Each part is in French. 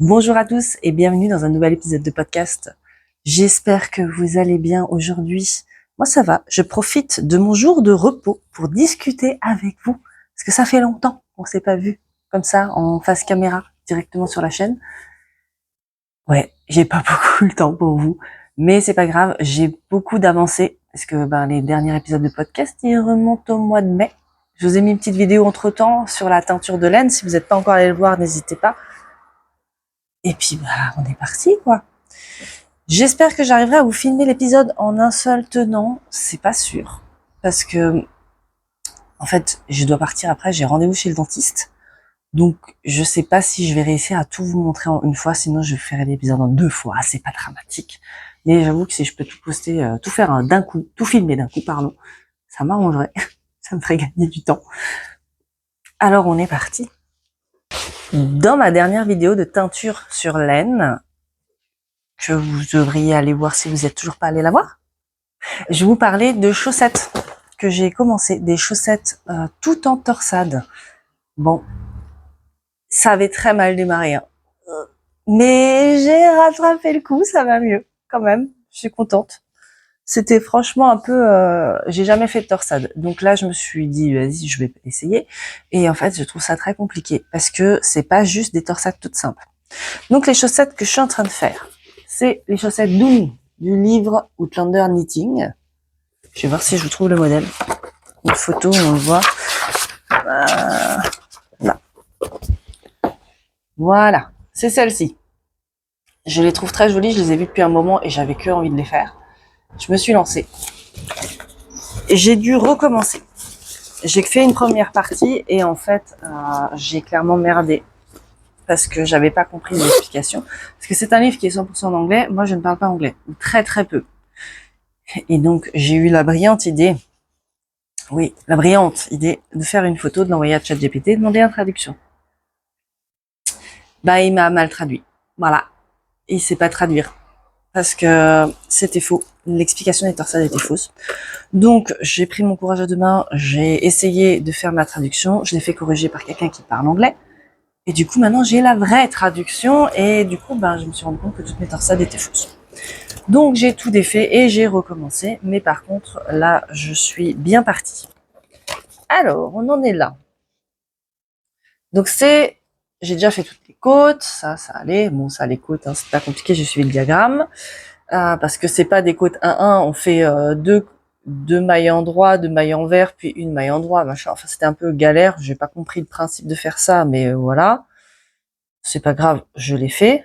Bonjour à tous et bienvenue dans un nouvel épisode de podcast. J'espère que vous allez bien aujourd'hui. Moi ça va, je profite de mon jour de repos pour discuter avec vous. Parce que ça fait longtemps qu'on s'est pas vu comme ça en face caméra directement sur la chaîne. Ouais, j'ai pas beaucoup le temps pour vous, mais c'est pas grave, j'ai beaucoup d'avancées parce que les derniers épisodes de podcast ils remontent au mois de mai. Je vous ai mis une petite vidéo entre temps sur la teinture de laine. Si vous n'êtes pas encore allé le voir, n'hésitez pas. Et puis, on est parti, quoi. J'espère que j'arriverai à vous filmer l'épisode en un seul tenant. C'est pas sûr. Parce que, en fait, je dois partir après, j'ai rendez-vous chez le dentiste. Donc, je sais pas si je vais réussir à tout vous montrer en une fois, sinon je ferai l'épisode en 2 fois. C'est pas dramatique. Mais j'avoue que si je peux tout poster, tout faire d'un coup, tout filmer d'un coup, pardon, ça m'arrangerait. Ça me ferait gagner du temps. Alors, on est parti. Dans ma dernière vidéo de teinture sur laine, que vous devriez aller voir si vous n'êtes toujours pas allé la voir, je vais vous parler de chaussettes que j'ai commencé, des chaussettes tout en torsade. Bon, ça avait très mal démarré, hein. Mais j'ai rattrapé le coup, ça va mieux quand même, je suis contente. C'était franchement un peu, j'ai jamais fait de torsade, donc là je me suis dit vas-y je vais essayer, et en fait je trouve ça très compliqué parce que c'est pas juste des torsades toutes simples. Donc les chaussettes que je suis en train de faire, c'est les chaussettes Dooney du livre Outlander Knitting. Je vais voir si je vous trouve le modèle. Une photo, on le voit. Là. Voilà, c'est celle-ci. Je les trouve très jolies, je les ai vues depuis un moment et j'avais que envie de les faire. Je me suis lancée. Et j'ai dû recommencer. J'ai fait une première partie et en fait, j'ai clairement merdé parce que j'avais pas compris l'explication. Parce que c'est un livre qui est 100% en anglais. Moi, je ne parle pas anglais, ou très très peu. Et donc, j'ai eu la brillante idée de faire une photo, de l'envoyer à ChatGPT, de demander une traduction. Il m'a mal traduit. Voilà. Il sait pas traduire. Parce que c'était faux. L'explication des torsades était fausse. Donc, j'ai pris mon courage à deux mains, j'ai essayé de faire ma traduction, je l'ai fait corriger par quelqu'un qui parle anglais. Et du coup, maintenant, j'ai la vraie traduction et du coup, je me suis rendu compte que toutes mes torsades étaient fausses. Donc, j'ai tout défait et j'ai recommencé. Mais par contre, là, je suis bien partie. Alors, on en est là. Donc j'ai déjà fait toutes les côtes, ça allait. Bon, ça les côtes, hein, c'est pas compliqué, j'ai suivi le diagramme. Parce que c'est pas des côtes 1-1, on fait deux mailles en droit, 2 mailles en vert, puis une maille en droit, machin. Enfin, c'était un peu galère, j'ai pas compris le principe de faire ça, mais voilà. C'est pas grave, je l'ai fait.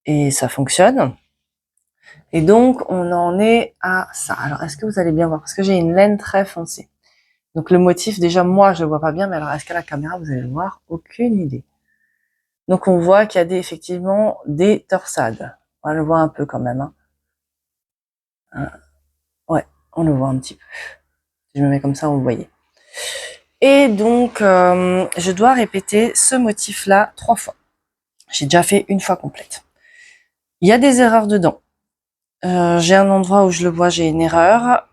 Et ça fonctionne. Et donc, on en est à ça. Alors, est-ce que vous allez bien voir? Parce que j'ai une laine très foncée. Donc, le motif, déjà, moi, je le vois pas bien, mais alors, est-ce qu'à la caméra, vous allez le voir? Aucune idée. Donc, on voit qu'il y a effectivement des torsades. On le voit un peu quand même, hein. Ouais, on le voit un petit peu. Si je me mets comme ça, vous le voyez. Et donc, je dois répéter ce motif-là 3 fois. J'ai déjà fait une fois complète. Il y a des erreurs dedans. J'ai un endroit où je le vois, j'ai une erreur.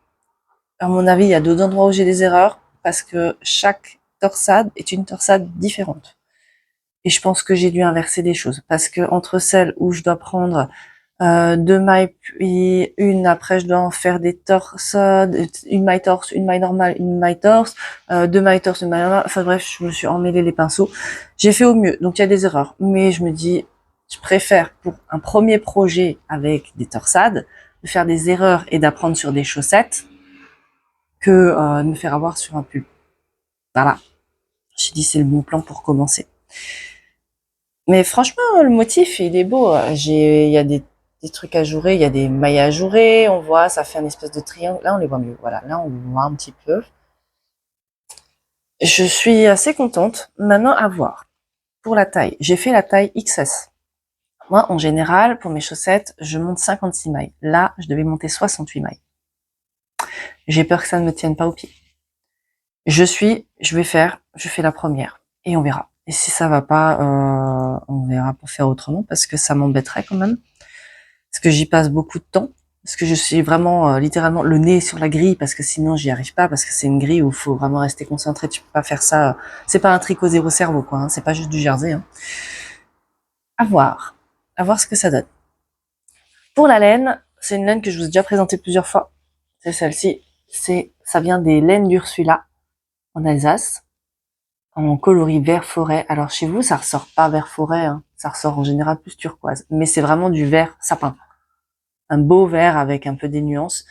À mon avis, il y a 2 endroits où j'ai des erreurs parce que chaque torsade est une torsade différente. Et je pense que j'ai dû inverser des choses parce que entre celles où je dois prendre 2 mailles puis une, après je dois en faire des torsades, une maille torse, une maille normale, une maille torse, 2 mailles torse, une maille normale, enfin bref, je me suis emmêlé les pinceaux. J'ai fait au mieux, donc il y a des erreurs, mais je me dis, je préfère pour un premier projet avec des torsades, de faire des erreurs et d'apprendre sur des chaussettes que de me faire avoir sur un pull. Voilà, j'ai dit c'est le bon plan pour commencer. Mais franchement, le motif, il est beau. Il y a des trucs ajourés, il y a des mailles ajourées, on voit, ça fait une espèce de triangle. Là, on les voit mieux. Voilà, là, on voit un petit peu. Je suis assez contente. Maintenant, à voir. Pour la taille, j'ai fait la taille XS. Moi, en général, pour mes chaussettes, je monte 56 mailles. Là, je devais monter 68 mailles. J'ai peur que ça ne me tienne pas au pied. Je fais la première et on verra. Et si ça va pas, on verra pour faire autrement parce que ça m'embêterait quand même. Parce que j'y passe beaucoup de temps. Parce que je suis vraiment littéralement le nez sur la grille parce que sinon j'y arrive pas parce que c'est une grille où il faut vraiment rester concentré. Tu peux pas faire ça. C'est pas un tricot zéro cerveau quoi. Hein, c'est pas juste du jersey. Hein. À voir ce que ça donne. Pour la laine, c'est une laine que je vous ai déjà présentée plusieurs fois. C'est celle-ci. Ça vient des laines d'Ursula en Alsace, en coloris vert forêt. Alors chez vous, ça ressort pas vert forêt, hein. Ça ressort en général plus turquoise, mais c'est vraiment du vert sapin, un beau vert avec un peu des nuances.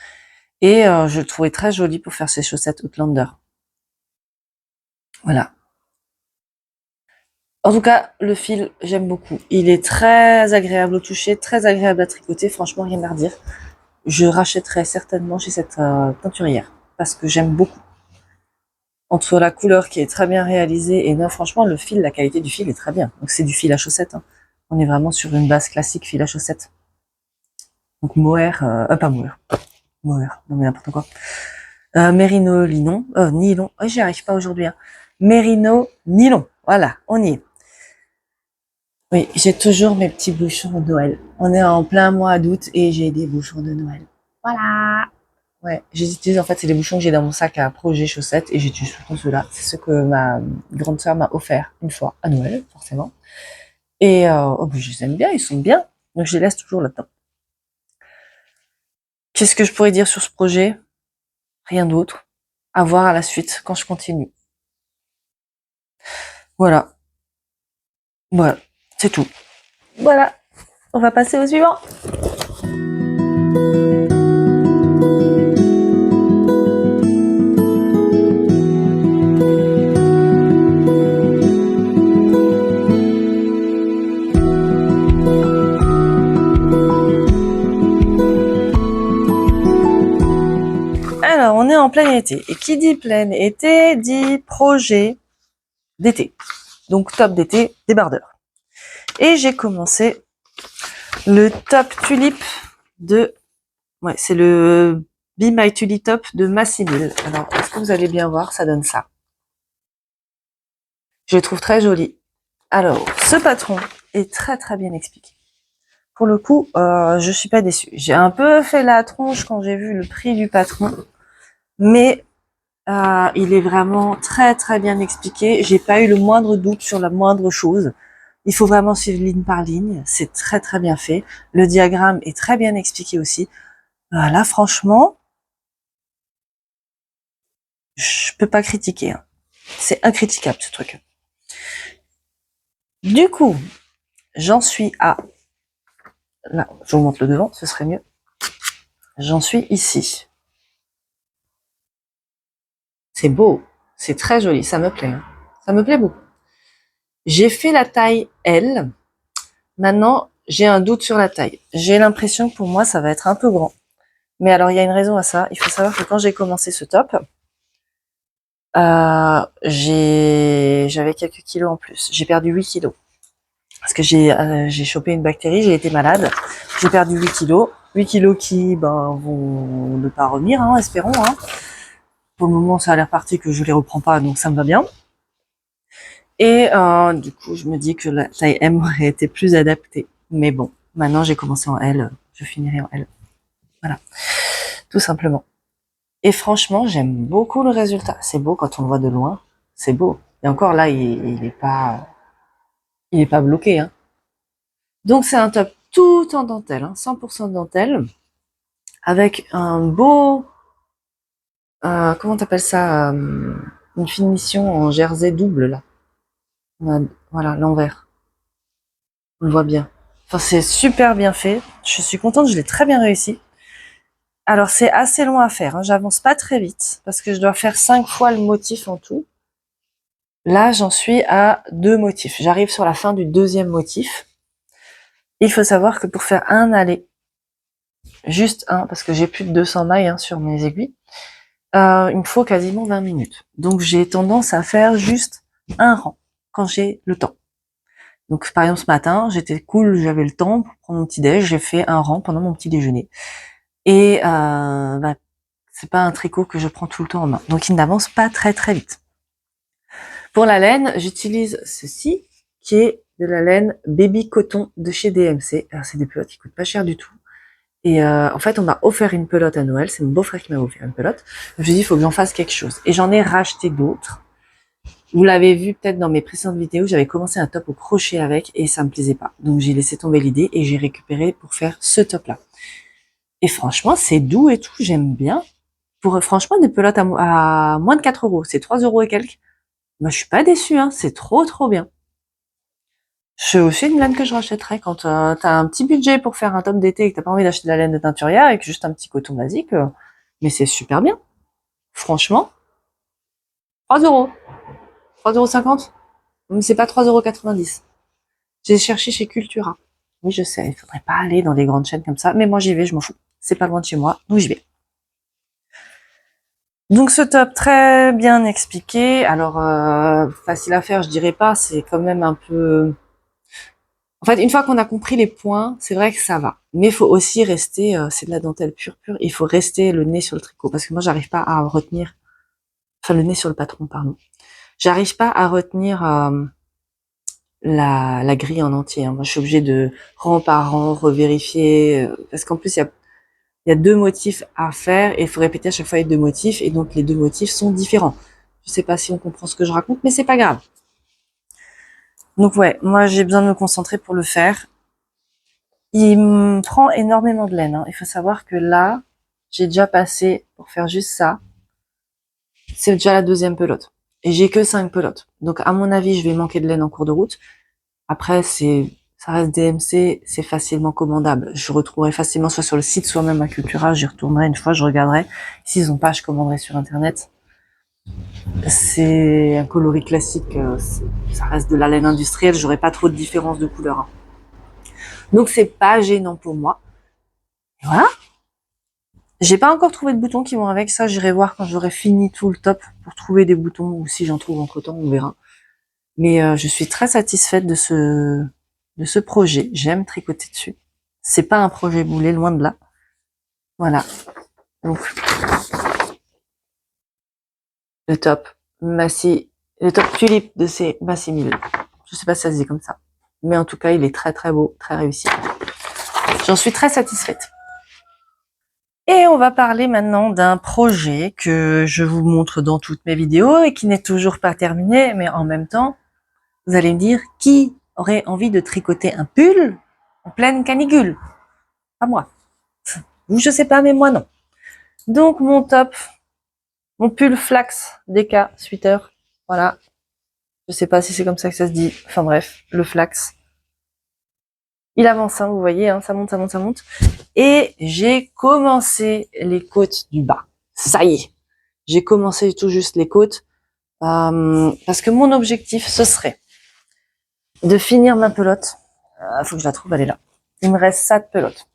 Et je le trouvais très joli pour faire ces chaussettes Outlander. Voilà. En tout cas, le fil, j'aime beaucoup. Il est très agréable au toucher, très agréable à tricoter. Franchement, rien à redire. Je rachèterai certainement chez cette teinturière parce que j'aime beaucoup. Entre la couleur qui est très bien réalisée et non, franchement, le fil, la qualité du fil est très bien. Donc c'est du fil à chaussettes, hein. On est vraiment sur une base classique fil à chaussettes. Donc mohair, pas mohair, mohair, non mais n'importe quoi. Mérino nylon. Oh, j'y arrive pas aujourd'hui, hein. Mérino nylon. Voilà, on y est. Oui, j'ai toujours mes petits bouchons de Noël. On est en plein mois d'août et j'ai des bouchons de Noël. Voilà. Ouais, j'utilise en fait, c'est les bouchons que j'ai dans mon sac à projet chaussettes et j'utilise tout le temps ceux-là. C'est ce que ma grande sœur m'a offert une fois à Noël, forcément. Et oh, je les aime bien, ils sont bien. Donc je les laisse toujours là-dedans. Qu'est-ce que je pourrais dire sur ce projet? Rien d'autre. À voir à la suite quand je continue. Voilà. Voilà. C'est tout. Voilà. On va passer au suivant. Alors, on est en plein été. Et qui dit plein été dit projet d'été. Donc top d'été, débardeur. Et j'ai commencé le top tulip de... Ouais, c'est le Be My Tulip Top de Massimil. Alors, est-ce que vous allez bien voir? Ça donne ça. Je le trouve très joli. Alors, ce patron est très très bien expliqué. Pour le coup, je suis pas déçue. J'ai un peu fait la tronche quand j'ai vu le prix du patron, mais il est vraiment très très bien expliqué. J'ai pas eu le moindre doute sur la moindre chose. Il faut vraiment suivre ligne par ligne. C'est très très bien fait. Le diagramme est très bien expliqué aussi. Là, franchement, je peux pas critiquer, hein. C'est incritiquable ce truc. Du coup, j'en suis à... Là, je vous montre le devant, ce serait mieux. J'en suis ici. C'est beau, c'est très joli, ça me plaît, hein. Ça me plaît beaucoup. J'ai fait la taille L. Maintenant, j'ai un doute sur la taille. J'ai l'impression que pour moi, ça va être un peu grand. Mais alors, il y a une raison à ça. Il faut savoir que quand j'ai commencé ce top, j'avais quelques kilos en plus. J'ai perdu 8 kilos. Parce que j'ai chopé une bactérie, j'ai été malade. J'ai perdu 8 kilos. 8 kilos qui vont ne pas revenir, hein, espérons. Hein. Pour le moment, ça a l'air parti que je les reprends pas, donc ça me va bien. Et du coup, je me dis que la taille M aurait été plus adaptée. Mais bon, maintenant j'ai commencé en L, je finirai en L. Voilà, tout simplement. Et franchement, j'aime beaucoup le résultat. C'est beau quand on le voit de loin, c'est beau. Et encore là, il est pas bloqué, hein. Donc c'est un top tout en dentelle, hein, 100% de dentelle, avec un beau, comment t'appelles ça, une finition en jersey double là. Voilà, l'envers. On le voit bien. Enfin, c'est super bien fait. Je suis contente, je l'ai très bien réussi. Alors, c'est assez long à faire, hein. J'avance pas très vite parce que je dois faire 5 fois le motif en tout. Là, j'en suis à 2 motifs. J'arrive sur la fin du deuxième motif. Il faut savoir que pour faire un aller, juste un, parce que j'ai plus de 200 mailles, hein, sur mes aiguilles, il me faut quasiment 20 minutes. Donc, j'ai tendance à faire juste un rang quand j'ai le temps. Donc, par exemple, ce matin, j'étais cool, j'avais le temps pour prendre mon petit déj, j'ai fait un rang pendant mon petit déjeuner. Et c'est pas un tricot que je prends tout le temps en main, donc il n'avance pas très très vite. Pour la laine, j'utilise ceci, qui est de la laine Baby Coton de chez DMC. Alors c'est des pelotes qui coûtent pas cher du tout. Et en fait, on m'a offert une pelote à Noël. C'est mon beau-frère qui m'a offert une pelote. Je me suis dit, il faut que j'en fasse quelque chose. Et j'en ai racheté d'autres. Vous l'avez vu peut-être dans mes précédentes vidéos, j'avais commencé un top au crochet avec et ça me plaisait pas. Donc j'ai laissé tomber l'idée et j'ai récupéré pour faire ce top-là. Et franchement, c'est doux et tout, j'aime bien. Pour franchement des pelotes à moins de 4 euros, c'est 3 euros et quelques. Moi, je suis pas déçue, hein, c'est trop bien. C'est aussi une laine que je rachèterais quand t'as un petit budget pour faire un top d'été et que t'as pas envie d'acheter de la laine de teinturière et que juste un petit coton basique. Mais c'est super bien. Franchement, 3 euros. 3,50 €. Mais c'est pas 3,90 €. J'ai cherché chez Cultura. Oui, je sais, il faudrait pas aller dans des grandes chaînes comme ça, mais moi j'y vais, je m'en fous. C'est pas loin de chez moi, donc j'y vais. Donc ce top très bien expliqué. Alors facile à faire, je dirais pas, c'est quand même un peu. En fait, une fois qu'on a compris les points, c'est vrai que ça va. Mais il faut aussi rester, c'est de la dentelle pure. Il faut rester le nez sur le tricot parce que moi j'arrive pas à retenir. Enfin le nez sur le patron, pardon. J'arrive pas à retenir la grille en entier, hein. Moi, je suis obligée de rang par rang revérifier parce qu'en plus il y a 2 motifs à faire et il faut répéter à chaque fois les 2 motifs et donc les 2 motifs sont différents. Je sais pas si on comprend ce que je raconte, mais c'est pas grave. Donc ouais, moi j'ai besoin de me concentrer pour le faire. Il me prend énormément de laine, hein. Il faut savoir que là, j'ai déjà passé pour faire juste ça. C'est déjà la 2e pelote et j'ai que 5 pelotes. Donc à mon avis, je vais manquer de laine en cours de route. Après, ça reste DMC, c'est facilement commandable. Je retrouverai facilement soit sur le site, soit même à Cultura. J'y retournerai une fois, je regarderai. S'ils ont pas, je commanderai sur Internet. C'est un coloris classique, ça reste de la laine industrielle. J'aurai pas trop de différence de couleur, hein. Donc c'est pas gênant pour moi. Et voilà. J'ai pas encore trouvé de boutons qui vont avec ça. J'irai voir quand j'aurai fini tout le top pour trouver des boutons ou si j'en trouve entre temps, on verra. Mais je suis très satisfaite de ce projet. J'aime tricoter dessus. C'est pas un projet boulet, loin de là. Voilà. Donc, le top le top tulipe de ces Massimil. Je sais pas si ça se dit comme ça. Mais en tout cas, il est très beau, très réussi. J'en suis très satisfaite. Et on va parler maintenant d'un projet que je vous montre dans toutes mes vidéos et qui n'est toujours pas terminé, mais en même temps, vous allez me dire, qui aurait envie de tricoter un pull en pleine canicule? Pas moi. Vous, je sais pas, mais moi non. Donc mon top, mon pull flax DK sweater, voilà. Je sais pas si c'est comme ça que ça se dit. Enfin bref, le flax. Il avance, hein, vous voyez, hein, ça monte, ça monte, ça monte. Et j'ai commencé les côtes du bas. Ça y est, j'ai commencé tout juste les côtes parce que mon objectif, ce serait de finir ma pelote. Faut que je la trouve, elle est là. Il me reste ça de pelote.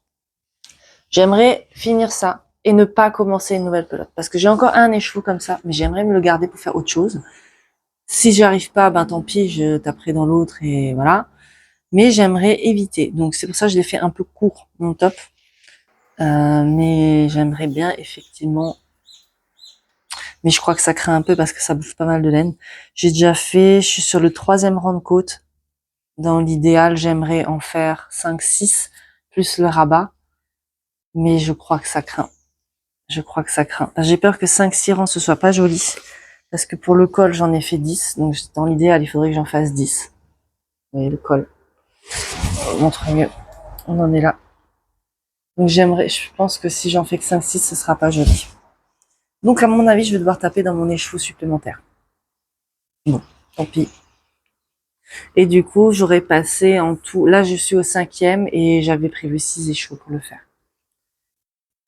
J'aimerais finir ça et ne pas commencer une nouvelle pelote parce que j'ai encore un écheveau comme ça, mais j'aimerais me le garder pour faire autre chose. Si j'y arrive pas, ben tant pis, je taperai dans l'autre et voilà. Mais j'aimerais éviter. Donc c'est pour ça que je l'ai fait un peu court, mon top. Mais j'aimerais bien effectivement. Mais je crois que ça craint un peu parce que ça bouffe pas mal de laine. J'ai déjà fait, je suis sur le 3e rang de côte. Dans l'idéal, j'aimerais en faire 5, 6, plus le rabat. Mais je crois que ça craint. Je crois que ça craint. J'ai peur que 5, 6 rangs ce soit pas joli. Parce que pour le col, j'en ai fait 10. Donc dans l'idéal, il faudrait que j'en fasse 10. Vous voyez le col. Montre mieux. On en est là. Donc je pense que si j'en fais que 5, 6, ce sera pas joli. Donc à mon avis, je vais devoir taper dans mon écheveau supplémentaire. Bon, tant pis. Et du coup, j'aurais passé en tout, là je suis au 5e et j'avais prévu 6 écheveaux pour le faire.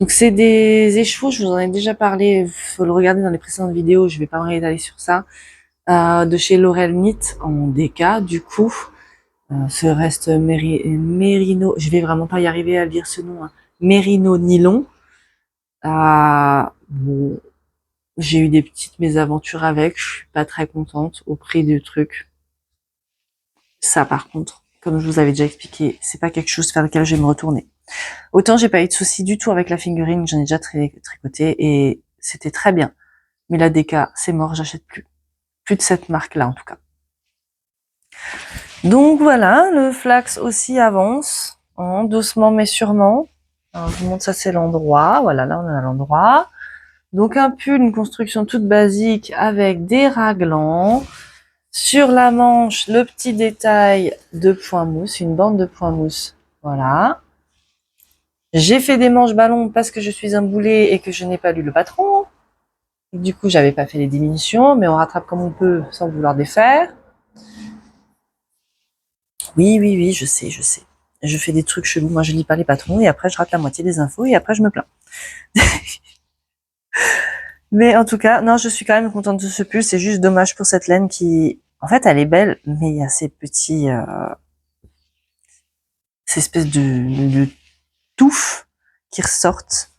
Donc c'est des écheveaux, je vous en ai déjà parlé, faut le regarder dans les précédentes vidéos, je vais pas me réétaler sur ça, de chez Laurel Knit en DK, du coup, ce reste Merino, je vais vraiment pas y arriver à lire ce nom, hein. Merino Nylon. Bon, j'ai eu des petites mésaventures avec, je suis pas très contente au prix du truc. Ça par contre, comme je vous avais déjà expliqué, c'est pas quelque chose vers lequel je vais me retourner. Autant j'ai pas eu de soucis du tout avec la fingering, j'en ai déjà tricoté et c'était très bien. Mais la DK, c'est mort, j'achète plus. Plus de cette marque-là en tout cas. Donc voilà, le flax aussi avance, hein, doucement mais sûrement. Alors, je vous montre, ça c'est l'endroit, voilà, là on est à l'endroit. Donc un pull, une construction toute basique avec des raglans. Sur la manche, le petit détail de point mousse, une bande de point mousse. Voilà. J'ai fait des manches ballons parce que je suis un boulet et que je n'ai pas lu le patron. Du coup, j'avais pas fait les diminutions, mais on rattrape comme on peut sans vouloir défaire. Oui, oui, oui, je sais, je sais. Je fais des trucs chelous. Moi, je lis pas les patrons et après, je rate la moitié des infos et après, je me plains. Mais en tout cas, non, je suis quand même contente de ce pull. C'est juste dommage pour cette laine qui, en fait, elle est belle, mais il y a ces petits, ces espèces de touffes qui ressortent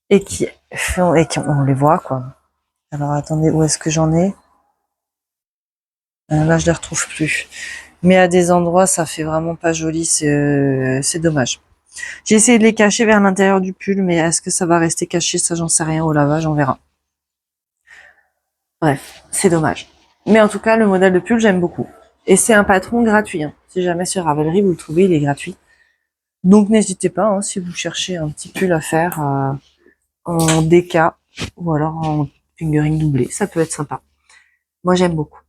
et qui font, et on les voit, quoi. Alors, attendez, où est-ce que j'en ai? Là, je les retrouve plus. Mais à des endroits, ça fait vraiment pas joli. C'est dommage. J'ai essayé de les cacher vers l'intérieur du pull, mais est-ce que ça va rester caché? Ça, j'en sais rien. Au lavage, on verra. Bref, c'est dommage. Mais en tout cas, le modèle de pull, j'aime beaucoup. Et c'est un patron gratuit. Hein. Si jamais sur Ravelry, vous le trouvez, il est gratuit. Donc n'hésitez pas, hein, si vous cherchez un petit pull à faire en DK ou alors en fingering doublé, ça peut être sympa. Moi, j'aime beaucoup.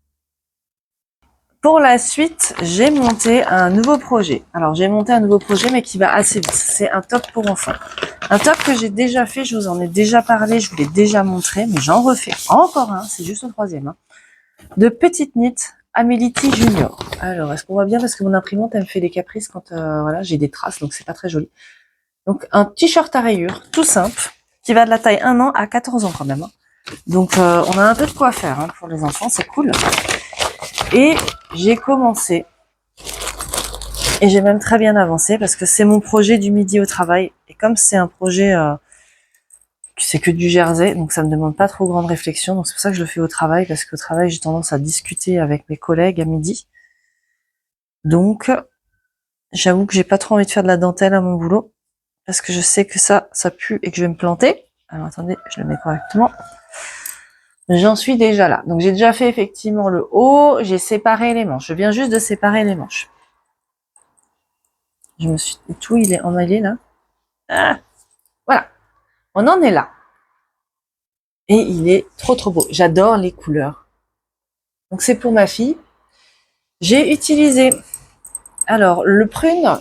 Pour la suite, j'ai monté un nouveau projet. Alors, j'ai monté un nouveau projet, mais qui va assez vite. C'est un top pour enfants. Un top que j'ai déjà fait, je vous en ai déjà parlé, je vous l'ai déjà montré, mais j'en refais encore un, c'est juste le troisième. Hein. De Petite Knit Amelity Junior. Alors, est-ce qu'on voit bien? Parce que mon imprimante, elle me fait des caprices quand voilà, j'ai des traces, donc c'est pas très joli. Donc, un t-shirt à rayures, tout simple, qui va de la taille 1 an à 14 ans quand même. Hein. Donc, on a un peu de quoi faire hein, pour les enfants, c'est cool. Et j'ai commencé, et j'ai même très bien avancé, parce que c'est mon projet du midi au travail. Et comme c'est un projet, c'est que du jersey, donc ça me demande pas trop grande réflexion. Donc c'est pour ça que je le fais au travail, parce qu'au travail, j'ai tendance à discuter avec mes collègues à midi. Donc, j'avoue que j'ai pas trop envie de faire de la dentelle à mon boulot, parce que je sais que ça pue et que je vais me planter. Alors attendez, je le mets correctement. J'en suis déjà là. Donc j'ai déjà fait effectivement le haut, j'ai séparé les manches. Je viens juste de séparer les manches. Je me suis... Tout, il est emmêlé là. Ah, voilà. On en est là. Et il est trop trop beau. J'adore les couleurs. Donc c'est pour ma fille. J'ai utilisé... Alors, le prune,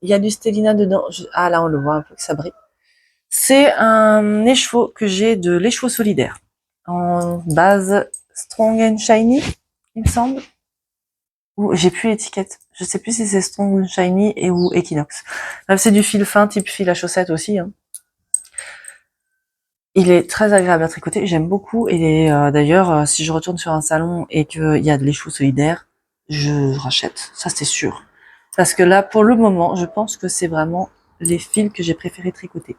il y a du stélina dedans. Ah là, on le voit un peu que ça brille. C'est un écheveau que j'ai de l'écheveau solidaire. En base Strong and Shiny, il me semble. Ou j'ai plus l'étiquette. Je sais plus si c'est Strong and Shiny et ou Equinox. C'est du fil fin, type fil à chaussettes aussi. Hein. Il est très agréable à tricoter, j'aime beaucoup. Et d'ailleurs, si je retourne sur un salon et qu'il y a de l'écheveau solidaire, je rachète. Ça, c'est sûr. Parce que là, pour le moment, je pense que c'est vraiment les fils que j'ai préféré tricoter.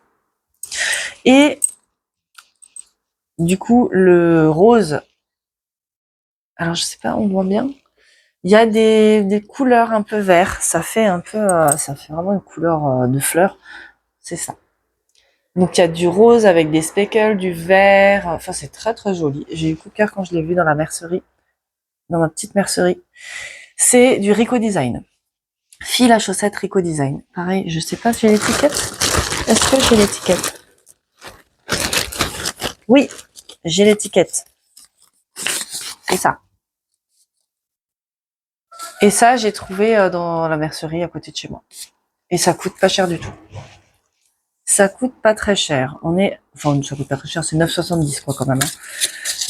Et du coup, le rose, alors je sais pas, on voit bien. Il y a des couleurs un peu vert. Ça fait un peu, ça fait vraiment une couleur de fleur. C'est ça. Donc il y a du rose avec des speckles, du vert. Enfin, c'est très très joli. J'ai eu coup de cœur quand je l'ai vu dans la mercerie, dans ma petite mercerie. C'est du Rico Design. Fil à chaussettes Rico Design. Pareil, je sais pas si j'ai l'étiquette. Est-ce que j'ai l'étiquette? Oui, j'ai l'étiquette. C'est ça. Et ça, j'ai trouvé dans la mercerie à côté de chez moi. Et ça coûte pas cher du tout. Ça coûte pas très cher. On est, enfin, ça coûte pas très cher, c'est 9,70 quoi quand même. Hein.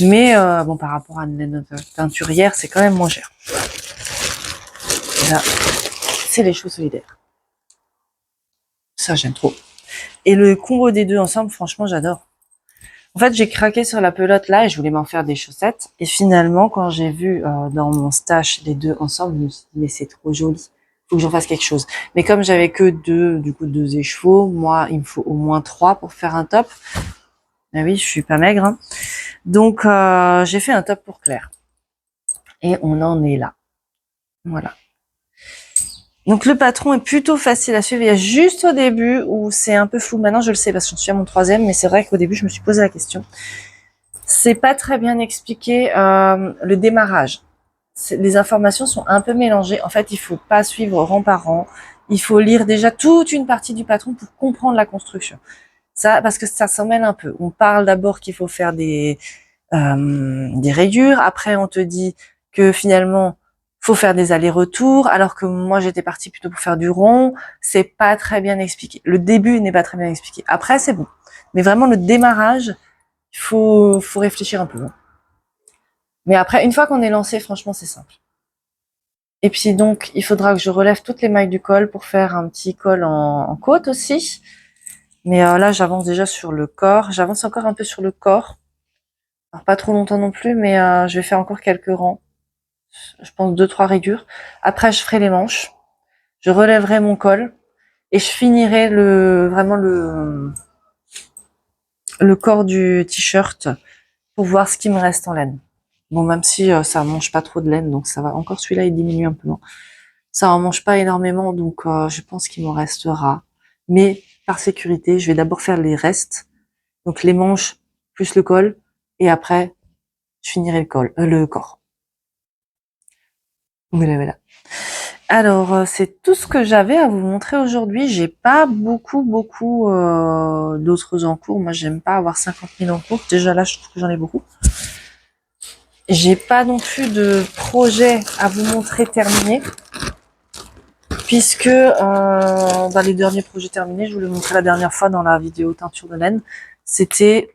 Mais bon, par rapport à une teinturière, c'est quand même moins cher. Et là, c'est les choux solidaires. Ça, j'aime trop. Et le combo des deux ensemble, franchement, j'adore. En fait, j'ai craqué sur la pelote là et je voulais m'en faire des chaussettes. Et finalement, quand j'ai vu dans mon stash les deux ensemble, je me suis dit, mais c'est trop joli. Faut que j'en fasse quelque chose. Mais comme j'avais que deux écheveaux, moi, il me faut au moins 3 pour faire un top. Ah oui, je suis pas maigre. Hein. Donc, j'ai fait un top pour Claire. Et on en est là. Voilà. Donc le patron est plutôt facile à suivre. Il y a juste au début où c'est un peu flou. Maintenant je le sais parce que j'en suis à mon troisième, mais c'est vrai qu'au début je me suis posé la question. C'est pas très bien expliqué le démarrage. Les informations sont un peu mélangées. En fait, il faut pas suivre rang par rang. Il faut lire déjà toute une partie du patron pour comprendre la construction. Ça, parce que ça s'en mêle un peu. On parle d'abord qu'il faut faire des rayures. Après, on te dit que finalement faut faire des allers-retours, alors que moi j'étais partie plutôt pour faire du rond. C'est pas très bien expliqué. Le début n'est pas très bien expliqué. Après c'est bon, mais vraiment le démarrage, il faut réfléchir un peu. Hein. Mais après, une fois qu'on est lancé, franchement c'est simple. Et puis donc il faudra que je relève toutes les mailles du col pour faire un petit col en côte aussi. Mais là j'avance déjà sur le corps, j'avance encore un peu sur le corps. Alors, pas trop longtemps non plus, mais je vais faire encore quelques rangs. Je pense 2-3 rayures. Après, je ferai les manches. Je relèverai mon col et je finirai vraiment le corps du t-shirt pour voir ce qui me reste en laine. Bon, même si ça mange pas trop de laine, donc ça va. Encore celui-là, il diminue un peu. Non, ça en mange pas énormément, donc je pense qu'il m'en restera. Mais par sécurité, je vais d'abord faire les restes, donc les manches plus le col, et après, je finirai le corps. Voilà. Alors, c'est tout ce que j'avais à vous montrer aujourd'hui. J'ai pas beaucoup d'autres en cours. Moi, j'aime pas avoir 50 000 en cours. Déjà là, je trouve que j'en ai beaucoup. J'ai pas non plus de projet à vous montrer terminé, puisque dans les derniers projets terminés, je vous l'ai montré la dernière fois dans la vidéo teinture de laine, c'était...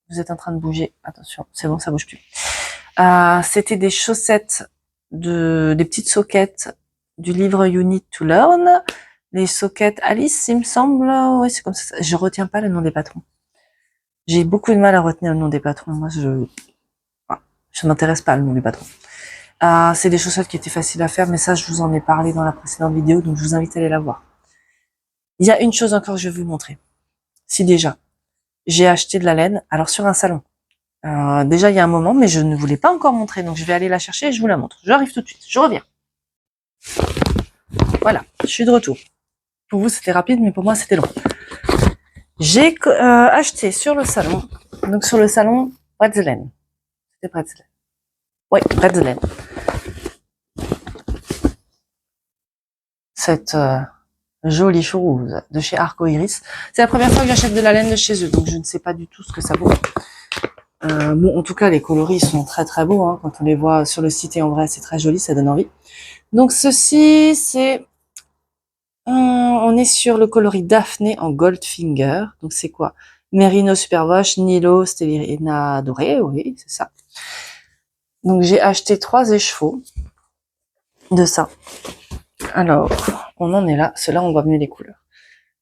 Vous êtes en train de bouger. Attention, c'est bon, ça bouge plus. C'était des chaussettes, des petites soquettes du livre You Need to Learn. Les soquettes Alice, il me semble. Ouais, c'est comme ça. Je retiens pas le nom des patrons. J'ai beaucoup de mal à retenir le nom des patrons. Moi, je m'intéresse pas le nom des patrons. C'est des chaussettes qui étaient faciles à faire, mais ça, je vous en ai parlé dans la précédente vidéo, donc je vous invite à aller la voir. Il y a une chose encore que je vais vous montrer. Si déjà, j'ai acheté de la laine, alors sur un salon. Déjà, il y a un moment, mais je ne vous l'ai pas encore montré, donc je vais aller la chercher et je vous la montre. J'arrive tout de suite. Je reviens. Voilà, je suis de retour. Pour vous, c'était rapide, mais pour moi, c'était long. J'ai acheté sur le salon, donc sur le salon Bretzelen. C'était Bretzelen. Oui, Bretzelen. Cette jolie chose de chez Arco Iris. C'est la première fois que j'achète de la laine de chez eux, donc je ne sais pas du tout ce que ça vaut. Bon, en tout cas, les coloris sont très très beaux. Hein. Quand on les voit sur le site et en vrai, c'est très joli, ça donne envie. Donc ceci, c'est... on est sur le coloris Daphné en Goldfinger. Donc c'est quoi? Merino Superwash, Nilo, Stellina Doré, oui, c'est ça. Donc j'ai acheté 3 écheveaux de ça. Alors, on en est là. Cela, on voit mieux les couleurs.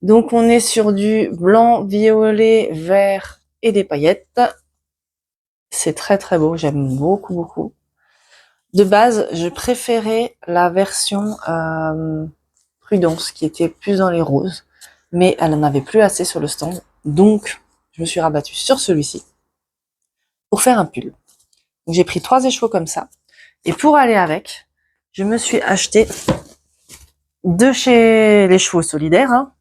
Donc on est sur du blanc, violet, vert et des paillettes. C'est très très beau, j'aime beaucoup. De base, je préférais la version Prudence qui était plus dans les roses, mais elle en avait plus assez sur le stand, donc je me suis rabattue sur celui-ci pour faire un pull. Donc j'ai pris 3 écheveaux comme ça, et pour aller avec, je me suis acheté de chez les chevaux solidaires, hein.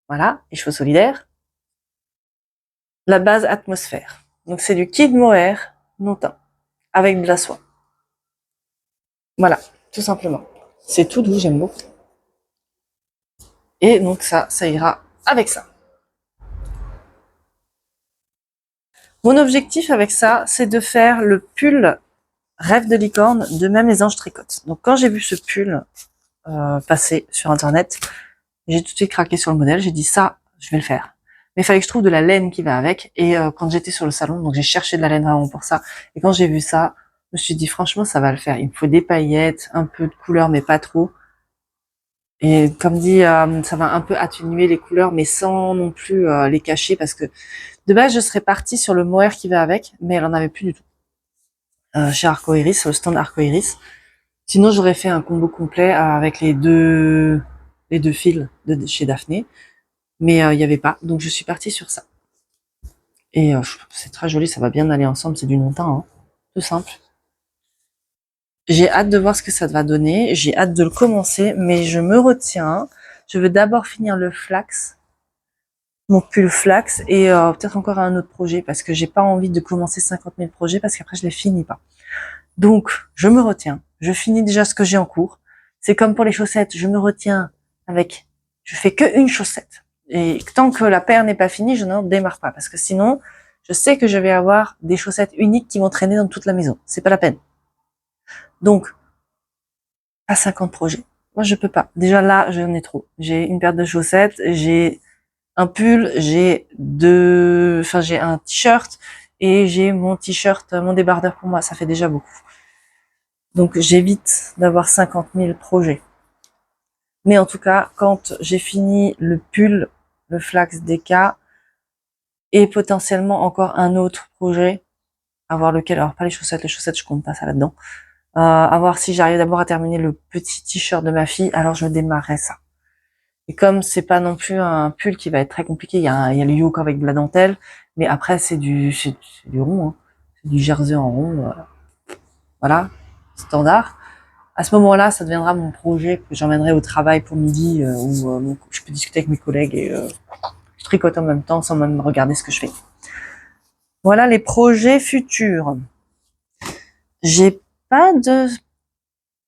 Voilà, les chevaux solidaires, la base atmosphère. Donc c'est du Kid Mohair non-teint avec de la soie. Voilà, tout simplement. C'est tout doux, j'aime beaucoup. Et donc ça ira avec ça. Mon objectif avec ça, c'est de faire le pull Rêve de licorne de Même les anges tricotent. Donc quand j'ai vu ce pull passer sur internet, j'ai tout de suite craqué sur le modèle, j'ai dit ça, je vais le faire. Mais il fallait que je trouve de la laine qui va avec, et quand j'étais sur le salon, donc j'ai cherché de la laine vraiment pour ça, et quand j'ai vu ça, je me suis dit franchement ça va le faire, il me faut des paillettes, un peu de couleur mais pas trop, et comme dit, ça va un peu atténuer les couleurs mais sans non plus les cacher, parce que de base je serais partie sur le mohair qui va avec, mais elle en avait plus du tout. Chez Arco Iris, sur le stand Arco Iris. Sinon, j'aurais fait un combo complet avec les deux fils de chez Daphné, mais il y avait pas, donc je suis partie sur ça. Et c'est très joli, ça va bien aller ensemble, c'est du non-teint, hein, tout simple. J'ai hâte de voir ce que ça va donner, j'ai hâte de le commencer, mais je me retiens. Je veux d'abord finir le flax, mon pull flax, et peut-être encore un autre projet, parce que j'ai pas envie de commencer 50 000 projets, parce qu'après je les finis pas. Donc, je me retiens. Je finis déjà ce que j'ai en cours. C'est comme pour les chaussettes, je me retiens avec, je fais que une chaussette. Et tant que la paire n'est pas finie, je n'en démarre pas. Parce que sinon, je sais que je vais avoir des chaussettes uniques qui vont traîner dans toute la maison. C'est pas la peine. Donc, pas 50 projets. Moi, je peux pas. Déjà là, j'en ai trop. J'ai une paire de chaussettes, j'ai un pull, j'ai un t-shirt et j'ai mon t-shirt, mon débardeur pour moi. Ça fait déjà beaucoup. Donc, j'évite d'avoir 50 000 projets. Mais en tout cas, quand j'ai fini le pull, le flax DK et potentiellement encore un autre projet, à voir lequel, alors pas les chaussettes, je compte pas ça là-dedans. À voir si j'arrive d'abord à terminer le petit t-shirt de ma fille, alors je démarrerai ça. Et comme c'est pas non plus un pull qui va être très compliqué, il y a le yoke avec de la dentelle, mais après c'est du rond, hein. C'est du jersey en rond, voilà, standard. À ce moment-là, ça deviendra mon projet que j'emmènerai au travail pour midi, où je peux discuter avec mes collègues et je tricote en même temps sans même regarder ce que je fais. Voilà les projets futurs. J'ai pas de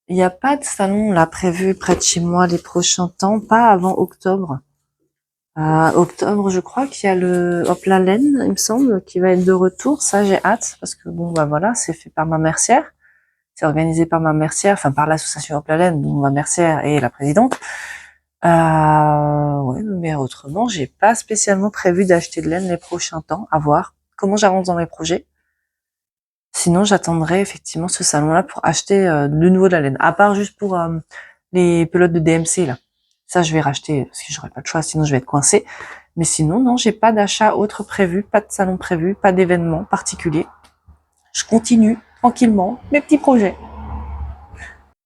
Il n'y a pas de salon là prévu près de chez moi les prochains temps, pas avant octobre. Octobre, je crois qu'il y a le Hop la laine, il me semble, qui va être de retour. Ça, j'ai hâte parce que bon, bah voilà, c'est fait par ma mercière, c'est organisé par ma mercière, enfin par l'association Hop la laine, dont ma mercière est la présidente. Ouais, mais autrement, j'ai pas spécialement prévu d'acheter de laine les prochains temps. À voir comment j'avance dans mes projets. Sinon, j'attendrai effectivement ce salon-là pour acheter de nouveau de la laine. À part juste pour les pelotes de DMC, là. Ça, je vais racheter parce que j'aurai pas de choix, sinon je vais être coincée. Mais sinon, non, j'ai pas d'achat autre prévu, pas de salon prévu, pas d'événement particulier. Je continue tranquillement mes petits projets.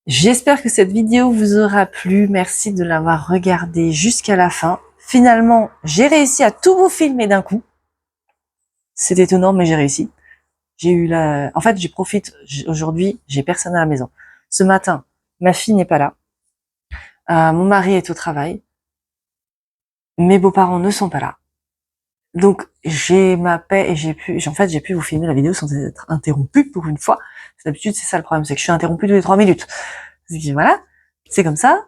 J'espère que cette vidéo vous aura plu. Merci de l'avoir regardée jusqu'à la fin. Finalement, j'ai réussi à tout vous filmer d'un coup. C'est étonnant, mais j'ai réussi. En fait, aujourd'hui, j'ai personne à la maison. Ce matin, ma fille n'est pas là. Mon mari est au travail. Mes beaux-parents ne sont pas là. Donc, j'ai ma paix et j'ai pu vous filmer la vidéo sans être interrompue pour une fois. D'habitude, c'est ça le problème, c'est que je suis interrompue tous les 3 minutes. Voilà. C'est comme ça.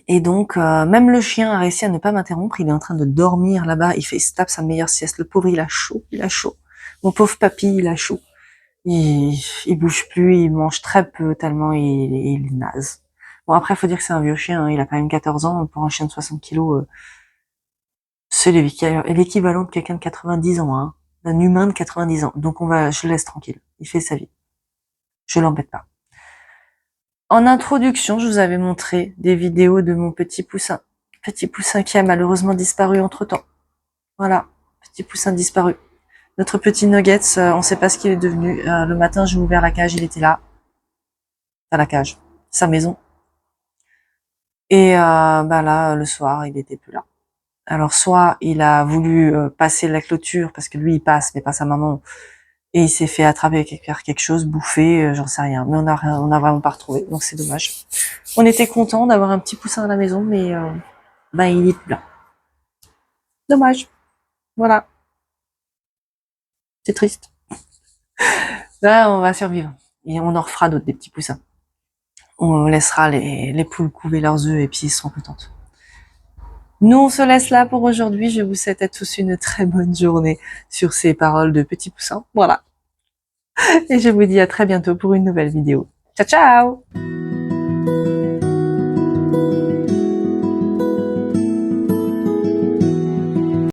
Et donc, même le chien a réussi à ne pas m'interrompre. Il est en train de dormir là-bas. Il se tape sa meilleure sieste. Le pauvre, il a chaud. Mon pauvre papy, il a chaud. Il bouge plus, il mange très peu tellement il est naze. Bon, après, faut dire que c'est un vieux chien, hein, il a quand même 14 ans, pour un chien de 60 kilos, c'est l'équivalent de quelqu'un de 90 ans, hein, d'un humain de 90 ans. Donc je le laisse tranquille, il fait sa vie. Je l'embête pas. En introduction, je vous avais montré des vidéos de mon petit poussin qui a malheureusement disparu entre temps. Voilà, petit poussin disparu. Notre petit Nuggets, on sait pas ce qu'il est devenu. Le matin, j'ai ouvert la cage, il était là. Pas la cage, sa maison. Et bah là, le soir, il était plus là. Alors soit il a voulu passer la clôture parce que lui il passe, mais pas sa maman, et il s'est fait attraper par quelque chose, bouffer, j'en sais rien. Mais on a vraiment pas retrouvé, donc c'est dommage. On était content d'avoir un petit poussin à la maison, mais bah il est plus là. Dommage. Voilà, c'est triste. Là, on va survivre et on en refera d'autres des petits poussins. On laissera les poules couver leurs œufs et puis ils seront contentes. Nous, on se laisse là pour aujourd'hui. Je vous souhaite à tous une très bonne journée sur ces paroles de petits poussins. Voilà. Et je vous dis à très bientôt pour une nouvelle vidéo. Ciao, ciao!